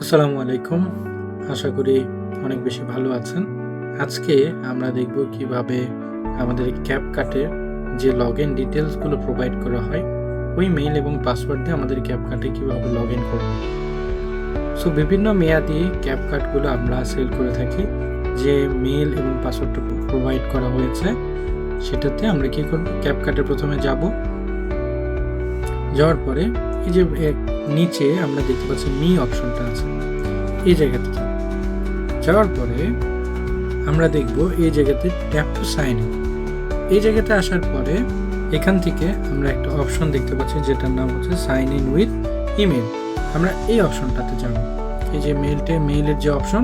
আসসালামু আলাইকুম। আশা করি অনেক বেশি ভালো আছেন। আজকে আমরা দেখব কিভাবে আমাদের CapCut-এর যে লগইন ডিটেইলসগুলো প্রোভাইড করা হয়, ওই মেইল এবং পাসওয়ার্ড দিয়ে আমাদের CapCut-এ কিভাবে লগইন করব। সো বিভিন্ন মেয়াদি CapCut-গুলো আমরা সেল করে থাকি। যে মেইল এবং পাসওয়ার্ডটা প্রোভাইড করা হয়েছে, সেটাতে আমরা কি করব, CapCut-এ প্রথমে যাব। যাওয়ার পরে এই যে নিচে আমরা দেখতে পাচ্ছি মি অপশনটা আছে, এই জায়গা থেকে যাওয়ার পরে আমরা দেখব এই জায়গাতে ট্যাপ টু সাইন ইন। এই জায়গাতে আসার পরে এখান থেকে আমরা একটা অপশন দেখতে পাচ্ছি যেটার নাম হচ্ছে সাইন ইন উইথ ইমেল। আমরা এই অপশনটাতে যাব। এই যে মেইলের যে অপশন,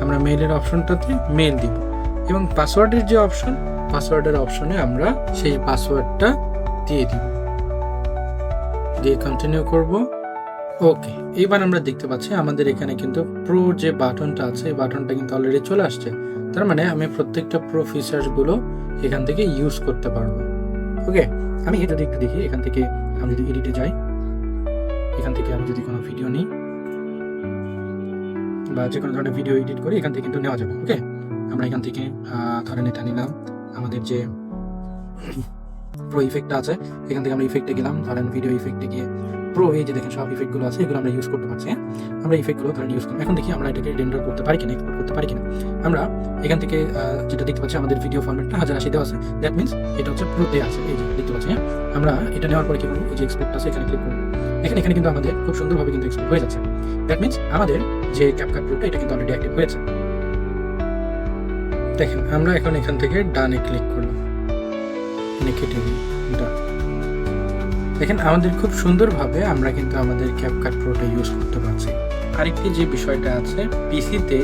আমরা মেইলের অপশনটাতে মেইল দিব এবং পাসওয়ার্ডের যে অপশন, পাসওয়ার্ডের অপশনে আমরা সেই পাসওয়ার্ডটা দিয়ে দিব, দিয়ে কন্টিনিউ করব। ওকে, এইবার আমরা দেখতে পাচ্ছি আমাদের এখানে কিন্তু প্রো যে বাটনটা আছে, এই বাটনটা কিন্তু অলরেডি চলে আসছে। তার মানে আমি প্রত্যেকটা প্রো ফিচার্সগুলো এখান থেকে ইউজ করতে পারবো। ওকে, আমি যদি একটু দেখি, এখান থেকে আমি যদি এডিটে যাই, এখান থেকে আমি যদি কোনো ভিডিও নিই বা যে কোনো ধরনের ভিডিও এডিট করি, এখান থেকে কিন্তু নেওয়া যাবে। ওকে, আমরা এখান থেকে ধরেন এটা নিলাম, আমাদের যে প্রো ইফেক্টটা আছে, এখান থেকে আমরা ইফেক্টে গেলাম, ধরেন ভিডিও ইফেক্টে গিয়ে প্রো এই যে দেখেন সব ইফেক্টগুলো আছে, এগুলো আমরা ইউজ করতে পারছি। আমরা ইফেক্টগুলো ধরেন ইউজ করব। এখন দেখি আমরা এটাকে রেন্ডার করতে পারি কিনা, এক্সপোর্ট করতে পারি কিনা। আমরা এখান থেকে যেটা দেখতে পাচ্ছি, আমাদের ভিডিও ফরম্যাটটা 1080 দেওয়া আছে। দ্যাট মিনস এটা হচ্ছে প্রোতে আছে, এই যে দেখতে পাচ্ছি। আমরা এটা নেওয়ার পরে কি করব, এই যে এক্সপোর্ট আছে, এখানে ক্লিক করব। এখানে কিন্তু আমাদের খুব সুন্দরভাবে কিন্তু এক্সপোর্ট হয়ে যাচ্ছে। দ্যাট মিনস আমাদের যে CapCut প্রোটা, এটা কিন্তু অলরেডি অ্যাক্টিভ হয়েছে। দেখেন, আমরা এখন এখান থেকে ডানে ক্লিক করলাম, কেটে দিই ডান। দেখেন, আমাদের খুব সুন্দরভাবে আমরা কিন্তু আমাদের CapCut প্রোটা ইউজ করতে পারছি। আরেকটি যে বিষয়টা আছে, পিসিতে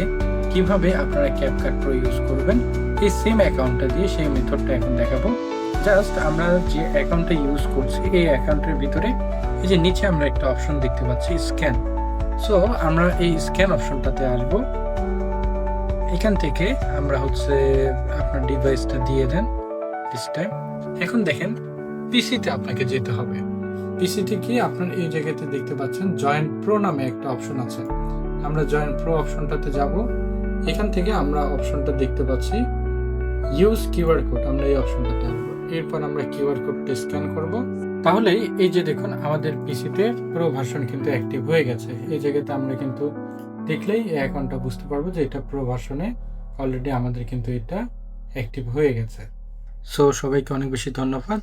কিভাবে আপনারা CapCut প্রো ইউজ করবেন, এই সেম অ্যাকাউন্টটা দিয়ে সেই মেথডটা এখন দেখাবো। জাস্ট আমরা যে অ্যাকাউন্টটা ইউজ করছি, এই অ্যাকাউন্টের ভিতরে এই যে নিচে আমরা একটা অপশন দেখতে পাচ্ছি, স্ক্যান। সো আমরা এই স্ক্যান অপশনটাতে আসব। এখান থেকে আমরা হচ্ছে আপনার ডিভাইসটা দিয়ে দেন দিস টাইম। এখন দেখেন, পিসিতে আপনাকে যেতে হবে। পিসিতে কি আপনার এই জায়গাতে দেখতে পাচ্ছেন জয়েন প্রো নামে একটা অপশন আছে। আমরা জয়েন প্রো অপশনটাতে যাব। এখান থেকে আমরা অপশনটা দেখতে পাচ্ছি ইউজ কিউআর কোড, আমরা এই অপশনটাতে আসবো। এরপর আমরা কিউআর কোডটা স্ক্যান করব। তাহলে এই যে দেখুন, আমাদের পিসিতে প্রো ভার্সন কিন্তু অ্যাক্টিভ হয়ে গেছে। এই জায়গাতে আমরা কিন্তু দেখলেই এই অ্যাকাউন্টটা বুঝতে পারবো যে এটা প্রো ভার্সনে অলরেডি আমাদের কিন্তু এটা অ্যাক্টিভ হয়ে গেছে। সো সবাইকে অনেক বেশি ধন্যবাদ।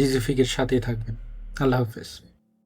ডিজিফিকের সাথেই থাকবেন। আল্লাহ হাফেজ।